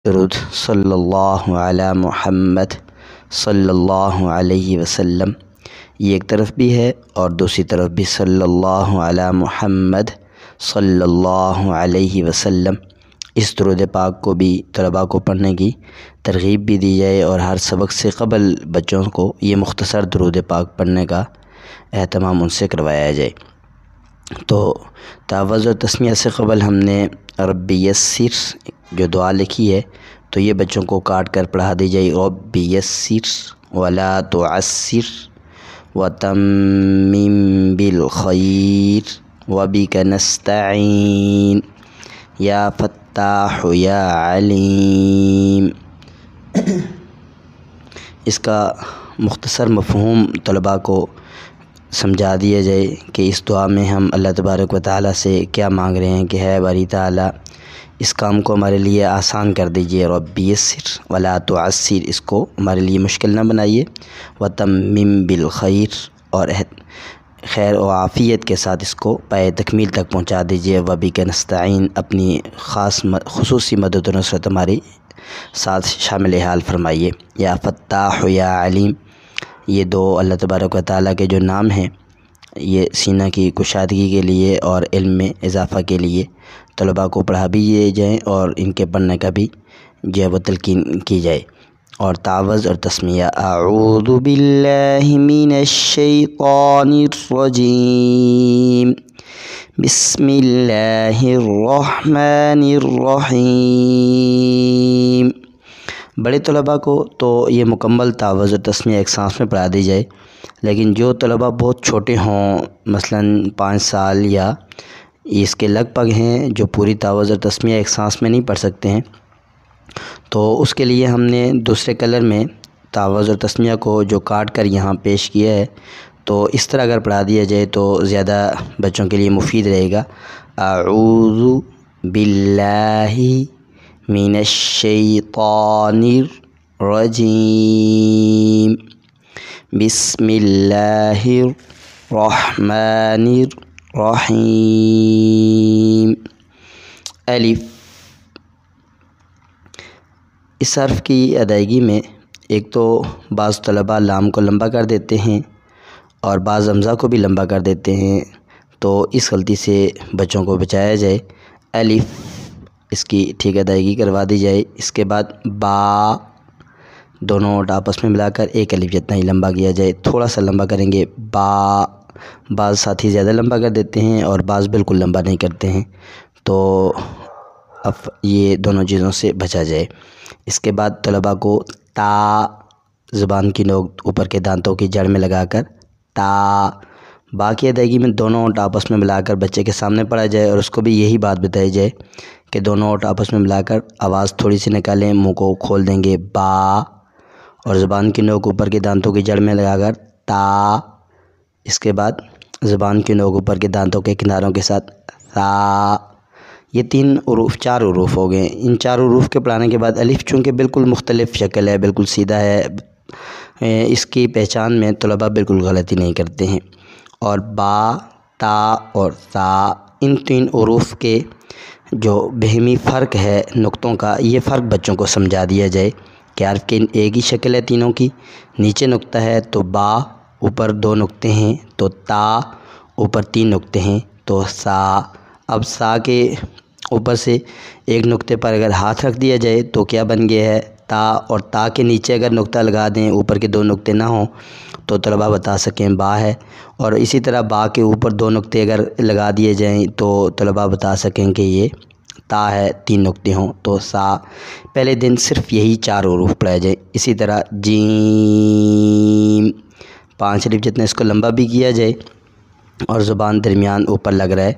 درود صلی اللہ علی محمد صلی اللہ علیہ وسلم، یہ ایک طرف بھی ہے اور دوسری طرف بھی صلی اللہ علی محمد صلی اللہ علیہ وسلم۔ اس درود پاک کو بھی طلباء کو پڑھنے کی ترغیب بھی دی جائے اور ہر سبق سے قبل بچوں کو یہ مختصر درود پاک پڑھنے کا اہتمام ان سے کروایا جائے۔ تو تعوذ اور تسمیہ سے قبل ہم نے رب یسر جو دعا لکھی ہے تو یہ بچوں کو کاٹ کر پڑھا دی جائے۔ رب یسر ولا تعسر وتمم بالخیر وبک نستعین یا فتاح یا علیم۔ اس کا مختصر مفہوم طلباء کو سمجھا دیا جائے کہ اس دعا میں ہم اللہ تبارک و تعالیٰ سے کیا مانگ رہے ہیں کہ ہے باری تعالیٰ اس کام کو ہمارے لیے آسان کر دیجئے، رب یسر ولا تعسر، اس کو ہمارے لیے مشکل نہ بنائیے، وتمم بالخیر، اور خیر و عافیت کے ساتھ اس کو پائے تکمیل تک پہنچا دیجئے، وبک نستعین، اپنی خصوصی مدد و نصرت ہمارے ساتھ شامل حال فرمائیے۔ یا فتاح یا علیم، یہ دو اللہ تبارک و تعالیٰ کے جو نام ہیں یہ سینہ کی کشادگی کے لیے اور علم میں اضافہ کے لیے طلباء کو پڑھا بھی دیے جائیں اور ان کے پڑھنے کا بھی جو ہے وہ تلقین کی جائے۔ اور تعوذ اور تسمیہ، اعوذ باللہ من الشیطان الرجیم، بسم اللہ الرحمن الرحیم۔ بڑے طلباء کو تو یہ مکمل تعوذ اور تسمیہ ایک سانس میں پڑھا دی جائے، لیکن جو طلباء بہت چھوٹے ہوں، مثلاً 5 سال یا اس کے لگ بھگ ہیں، جو پوری تعوذ اور تسمیہ ایک سانس میں نہیں پڑھ سکتے ہیں، تو اس کے لیے ہم نے دوسرے کلر میں تعوذ اور تسمیہ کو جو کاٹ کر یہاں پیش کیا ہے، تو اس طرح اگر پڑھا دیا جائے تو زیادہ بچوں کے لیے مفید رہے گا۔ اعوذ باللہ من الشیطان الرجیم، بسم اللہ الرحمن الرحیم۔ الف، اس حرف کی ادائیگی میں ایک تو بعض طلباء لام کو لمبا کر دیتے ہیں اور بعض حمزہ کو بھی لمبا کر دیتے ہیں، تو اس غلطی سے بچوں کو بچایا جائے۔ الف، اس کی ٹھیک ادائیگی کروا دی جائے۔ اس کے بعد با، دونوں ہونٹ آپس میں ملا کر ایک الف جتنا ہی لمبا کیا جائے، تھوڑا سا لمبا کریں گے با۔ بعض ساتھی زیادہ لمبا کر دیتے ہیں اور بعض بالکل لمبا نہیں کرتے ہیں، تو اب یہ دونوں چیزوں سے بچا جائے۔ اس کے بعد طلباء کو تا، زبان کی نوک اوپر کے دانتوں کی جڑ میں لگا کر تا، با کی ادائیگی میں دونوں ہونٹ آپس میں ملا کر بچے کے سامنے پڑھا جائے اور اس کو بھی یہی بات بتائی جائے کہ دونوں ہونٹ آپس میں ملا کر آواز تھوڑی سی نکالیں، منہ کو کھول دیں گے با، اور زبان کی نوک اوپر کے دانتوں کی جڑ میں لگا کر تا۔ اس کے بعد زبان کی نوک اوپر کے دانتوں کے کناروں کے ساتھ تا۔ یہ 4 حروف ہو گئے۔ ان 4 حروف کے پڑھانے کے بعد الف چونکہ بالکل مختلف شکل ہے، بالکل سیدھا ہے، اس کی پہچان میں طلباء بالکل غلطی نہیں کرتے ہیں، اور با، تا اور تا، ان 3 حروف کے جو بہمی فرق ہے نقطوں کا، یہ فرق بچوں کو سمجھا دیا جائے کہ حرف کی ایک ہی شکل ہے تینوں کی، نیچے نقطہ ہے تو با، اوپر 2 نقطے ہیں تو تا، اوپر 3 نقطے ہیں تو سا۔ اب سا کے اوپر سے ایک نقطے پر اگر ہاتھ رکھ دیا جائے تو کیا بن گیا ہے تا، اور تا کے نیچے اگر نقطہ لگا دیں، اوپر کے 2 نقطے نہ ہوں تو طلباء بتا سکیں با ہے، اور اسی طرح با کے اوپر 2 نقطے اگر لگا دیے جائیں تو طلباء بتا سکیں کہ یہ تا ہے، 3 نقطے ہوں تو سا۔ پہلے دن صرف یہی 4 حروف پڑھائے جائیں۔ اسی طرح جیم، 5 الف جتنا اس کو لمبا بھی کیا جائے اور زبان درمیان اوپر لگ رہا ہے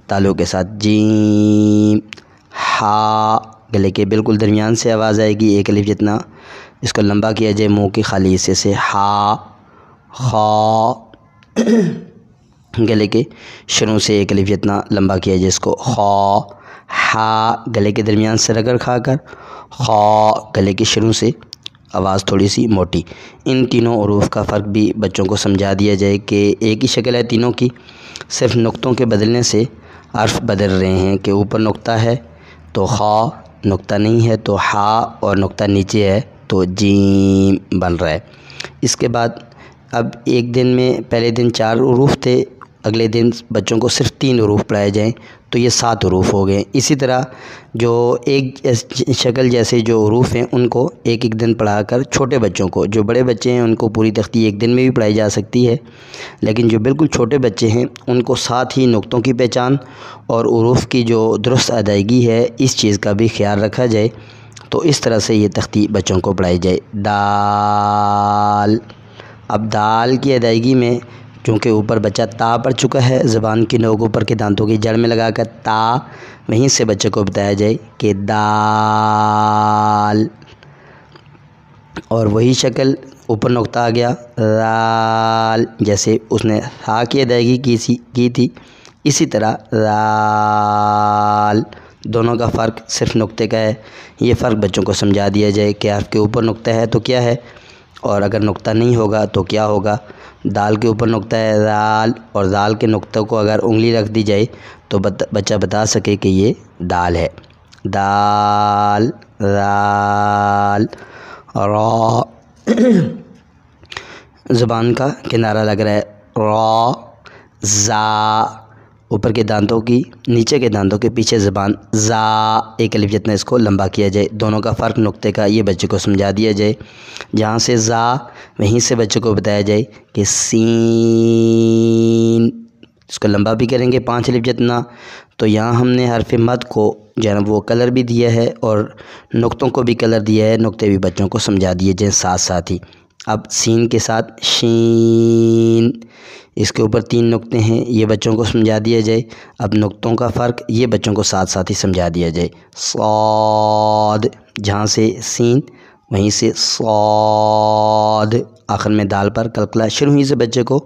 تالوں کے ساتھ، جیم۔ ہا، گلے کے بالکل درمیان سے آواز آئے گی، 1 الف جتنا اس کو لمبا کیا جائے منہ کے خالی حصے سے، ہا۔ خا، گلے کے شروع سے 1 الف جتنا لمبا کیا جائے اس کو، خا۔ ہا، گلے کے درمیان سے رگڑ کھا کر، خا، گلے کے شروع سے آواز تھوڑی سی موٹی۔ ان تینوں حروف کا فرق بھی بچوں کو سمجھا دیا جائے کہ ایک ہی شکل ہے تینوں کی، صرف نقطوں کے بدلنے سے حرف بدل رہے ہیں کہ اوپر نقطہ ہے تو خا، نقطہ نہیں ہے تو ہا اور نقطہ نیچے ہے تو جیم بن رہا ہے۔ اس کے بعد اب ایک دن میں پہلے دن 4 حروف تھے، اگلے دن بچوں کو صرف 3 حروف پڑھائے جائیں تو یہ 7 حروف ہو گئے۔ اسی طرح جو ایک شکل جیسے جو حروف ہیں ان کو ایک ایک دن پڑھا کر چھوٹے بچوں کو، جو بڑے بچے ہیں ان کو پوری تختی ایک دن میں بھی پڑھائی جا سکتی ہے، لیکن جو بالکل چھوٹے بچے ہیں ان کو ساتھ ہی نقطوں کی پہچان اور حروف کی جو درست ادائیگی ہے اس چیز کا بھی خیال رکھا جائے، تو اس طرح سے یہ تختی بچوں کو پڑھائی جائے۔ دال، اب دال کی ادائیگی میں چونکہ اوپر بچہ تا پڑھ چکا ہے، زبان کی نوک اوپر کے دانتوں کی جڑ میں لگا کر تا، وہیں سے بچے کو بتایا جائے کہ دال، اور وہی شکل اوپر نقطہ آ گیا رال، جیسے اس نے ہا کی ادائیگی کی تھی اسی طرح رال، دونوں کا فرق صرف نقطے کا ہے۔ یہ فرق بچوں کو سمجھا دیا جائے کہ حرف کے اوپر نقطہ ہے تو کیا ہے، اور اگر نقطہ نہیں ہوگا تو کیا ہوگا۔ دال کے اوپر نقطہ ہے دال، اور دال کے نقطہ کو اگر انگلی رکھ دی جائے تو بچہ بتا سکے کہ یہ دال ہے۔ دال، دال، را، زبان کا کنارہ لگ رہا ہے را، زا، اوپر کے دانتوں کی نیچے کے دانتوں کے پیچھے زبان زا، ایک الف جتنا اس کو لمبا کیا جائے، دونوں کا فرق نقطے کا یہ بچے کو سمجھا دیا جائے۔ جہاں سے زا وہیں سے بچے کو بتایا جائے کہ سین، اس کو لمبا بھی کریں گے 5 الف جتنا، تو یہاں ہم نے حرف مد کو جو ہے وہ کلر بھی دیا ہے اور نقطوں کو بھی کلر دیا ہے، نقطے بھی بچوں کو سمجھا دیے جائیں ساتھ ساتھ ہی۔ اب سین کے ساتھ شین، اس کے اوپر 3 نقطے ہیں، یہ بچوں کو سمجھا دیا جائے۔ اب نقطوں کا فرق یہ بچوں کو ساتھ ساتھ ہی سمجھا دیا جائے۔ صاد، جہاں سے سین وہیں سے صاد، آخر میں دال پر قلقلہ شروع ہی سے بچے کو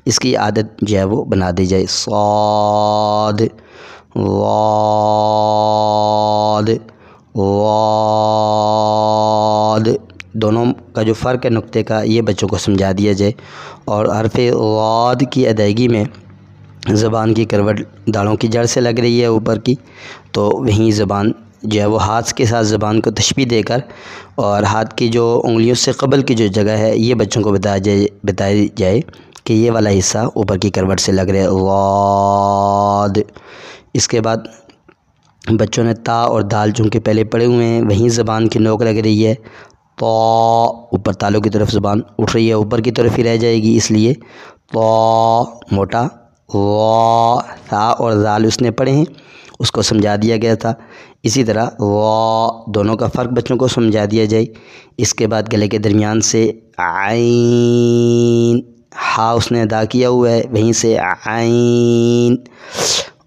اس کی عادت جو ہے وہ بنا دی جائے۔ صاد، واد، واد، دونوں کا جو فرق ہے نقطے کا یہ بچوں کو سمجھا دیا جائے۔ اور حرف واد کی ادائیگی میں زبان کی کروٹ داڑھوں کی جڑ سے لگ رہی ہے اوپر کی، تو وہیں زبان جو ہے وہ ہاتھ کے ساتھ زبان کو تشبیہ دے کر اور ہاتھ کی جو انگلیوں سے قبل کی جو جگہ ہے یہ بچوں کو بتائی جائے کہ یہ والا حصہ اوپر کی کروٹ سے لگ رہا ہے واد۔ اس کے بعد بچوں نے تا اور دال چونکہ پہلے پڑھے ہوئے ہیں وہیں زبان کی نوک لگ رہی ہے، تو اوپر تالوں کی طرف زبان اٹھ رہی ہے، اوپر کی طرف ہی رہ جائے گی، اس لیے تو موٹا، وا، تا اور دال اس نے پڑھے ہیں اس کو سمجھا دیا گیا تھا۔ اسی طرح وا، دونوں کا فرق بچوں کو سمجھا دیا جائے۔ اس کے بعد گلے کے درمیان سے عین، ہا اس نے ادا کیا ہوا ہے وہیں سے عین،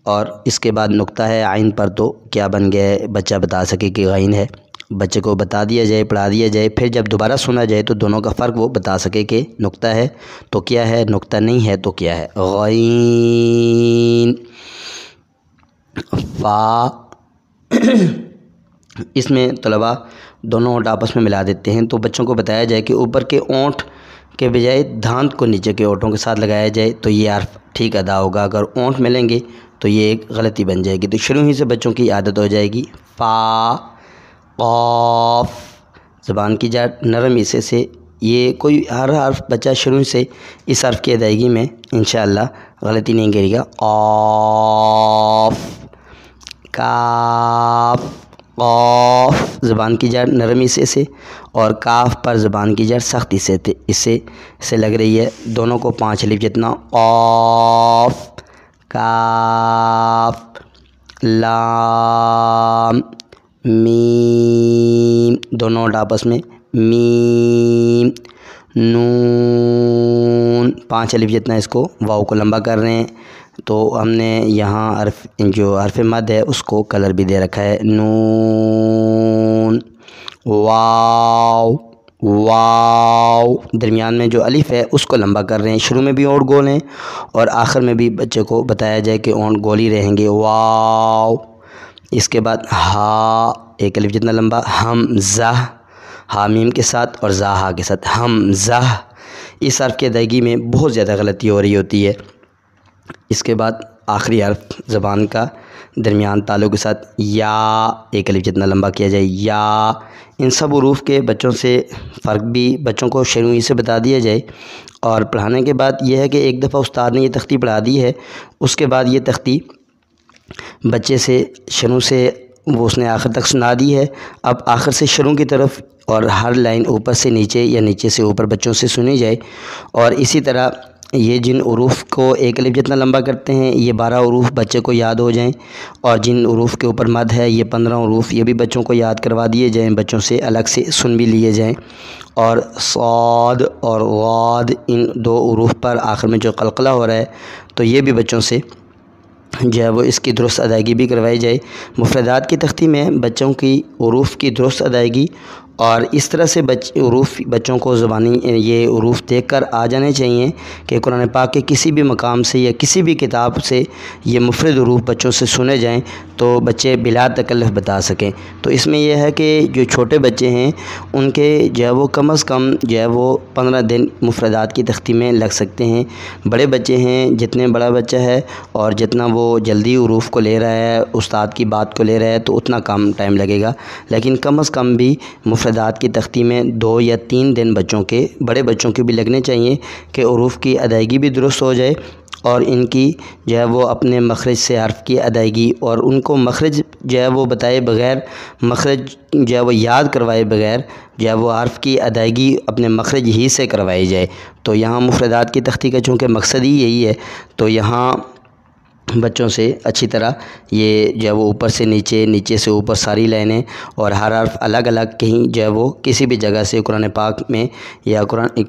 اور اس کے بعد نقطہ ہے عین پر تو کیا بن گیا ہے بچہ بتا سکے کہ غین ہے، بچے کو بتا دیا جائے، پڑھا دیا جائے، پھر جب دوبارہ سنا جائے تو دونوں کا فرق وہ بتا سکے کہ نقطہ ہے تو کیا ہے، نقطہ نہیں ہے تو کیا ہے۔ غین، فا، اس میں طلباء دونوں ہونٹ آپس میں ملا دیتے ہیں تو بچوں کو بتایا جائے کہ اوپر کے اونٹ کے بجائے دھانت کو نیچے کے اونٹوں کے ساتھ لگایا جائے تو یہ حرف ٹھیک ادا ہوگا، اگر اونٹ ملیں گے تو یہ ایک غلطی بن جائے گی، تو شروع ہی سے بچوں کی عادت ہو جائے گی۔ فا، قاف، زبان کی جڑ نرم حصے سے، یہ کوئی ہر حرف بچہ شروع سے اس حرف کی ادائیگی میں انشاءاللہ غلطی نہیں کرے گا۔ قاف، کاف، قاف، زبان کی جڑ نرم حصے سے اور کاف پر زبان کی جڑ سخت حصے سے لگ رہی ہے، دونوں کو 5 الف جتنا، قاف، کاف، لام، میم، دونوں آپس میں، میم، نون، 5 الف جتنا اس کو واو کو لمبا کر رہے ہیں، تو ہم نے یہاں جو حرف مد ہے اس کو کلر بھی دے رکھا ہے، نون، واو، واو، درمیان میں جو الف ہے اس کو لمبا کر رہے ہیں، شروع میں بھی اونٹ گول ہیں اور آخر میں بھی بچے کو بتایا جائے کہ اونٹ گول ہی رہیں گے، واو۔ اس کے بعد ہا، 1 الف جتنا لمبا، حمزہ، ہا میم کے ساتھ اور زا ہا کے ساتھ، حمزہ، اس حرف کی ادائیگی میں بہت زیادہ غلطی ہو رہی ہوتی ہے۔ اس کے بعد آخری حرف زبان کا درمیان تالوں کے ساتھ یا ایک الف جتنا لمبا کیا جائے یا، ان سب حروف کے بچوں سے فرق بھی بچوں کو شروع ہی سے بتا دیا جائے۔ اور پڑھانے کے بعد یہ ہے کہ ایک دفعہ استاد نے یہ تختی پڑھا دی ہے، اس کے بعد یہ تختی بچے سے شروع سے وہ اس نے آخر تک سنا دی ہے، اب آخر سے شروع کی طرف اور ہر لائن اوپر سے نیچے یا نیچے سے اوپر بچوں سے سنی جائے۔ اور اسی طرح یہ جن حروف کو ایک الف جتنا لمبا کرتے ہیں یہ 12 حروف بچے کو یاد ہو جائیں، اور جن حروف کے اوپر مد ہے یہ 15 حروف یہ بھی بچوں کو یاد کروا دیے جائیں، بچوں سے الگ سے سن بھی لیے جائیں۔ اور صاد اور غاد ان 2 حروف پر آخر میں جو قلقلہ ہو رہا ہے تو یہ بھی بچوں سے جو ہے وہ اس کی درست ادائیگی بھی کروائی جائے۔ مفردات کی تختی میں بچوں کی حروف کی درست ادائیگی اور اس طرح سے حروف بچوں کو زبانی یہ حروف دیکھ کر آ جانے چاہیے کہ قرآن پاک کے کسی بھی مقام سے یا کسی بھی کتاب سے یہ مفرد حروف بچوں سے سنے جائیں تو بچے بلا تکلف بتا سکیں۔ تو اس میں یہ ہے کہ جو چھوٹے بچے ہیں ان کے جو ہے وہ کم از کم جو ہے وہ 15 دن مفردات کی تختی میں لگ سکتے ہیں۔ بڑے بچے ہیں، جتنے بڑا بچہ ہے اور جتنا وہ جلدی حروف کو لے رہا ہے، استاد کی بات کو لے رہا ہے تو اتنا کم ٹائم لگے گا، لیکن کم از کم بھی مفردات کی تختی میں 2 یا 3 دن بچوں کے، بڑے بچوں کے بھی لگنے چاہیے کہ حروف کی ادائیگی بھی درست ہو جائے اور ان کی جو ہے وہ اپنے مخرج سے حرف کی ادائیگی اور ان کو مخرج جو ہے وہ بتائے بغیر، مخرج جو ہے وہ یاد کروائے بغیر جو ہے وہ حرف کی ادائیگی اپنے مخرج ہی سے کروائی جائے۔ تو یہاں مفردات کی تختی کا چونکہ مقصد ہی یہی ہے تو یہاں بچوں سے اچھی طرح یہ جو ہے وہ اوپر سے نیچے، نیچے سے اوپر ساری لائنیں اور ہر حرف الگ الگ کہیں جو ہے وہ کسی بھی جگہ سے قرآن پاک میں یا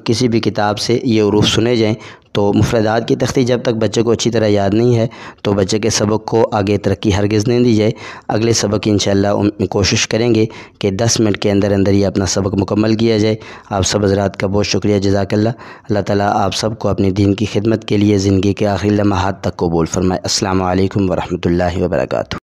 کسی بھی کتاب سے یہ حروف سنے جائیں۔ تو مفردات کی تختی جب تک بچے کو اچھی طرح یاد نہیں ہے تو بچے کے سبق کو آگے ترقی ہرگز نہیں دی جائے۔ اگلے سبق کی انشاءاللہ کوشش کریں گے کہ 10 منٹ کے اندر اندر یہ اپنا سبق مکمل کیا جائے۔ آپ سب حضرات کا بہت شکریہ، جزاک اللہ۔ اللہ تعالیٰ آپ سب کو اپنی دین کی خدمت کے لیے زندگی کے آخری لمحات تک قبول فرمائے۔ السلام علیکم ورحمۃ اللہ وبرکاتہ۔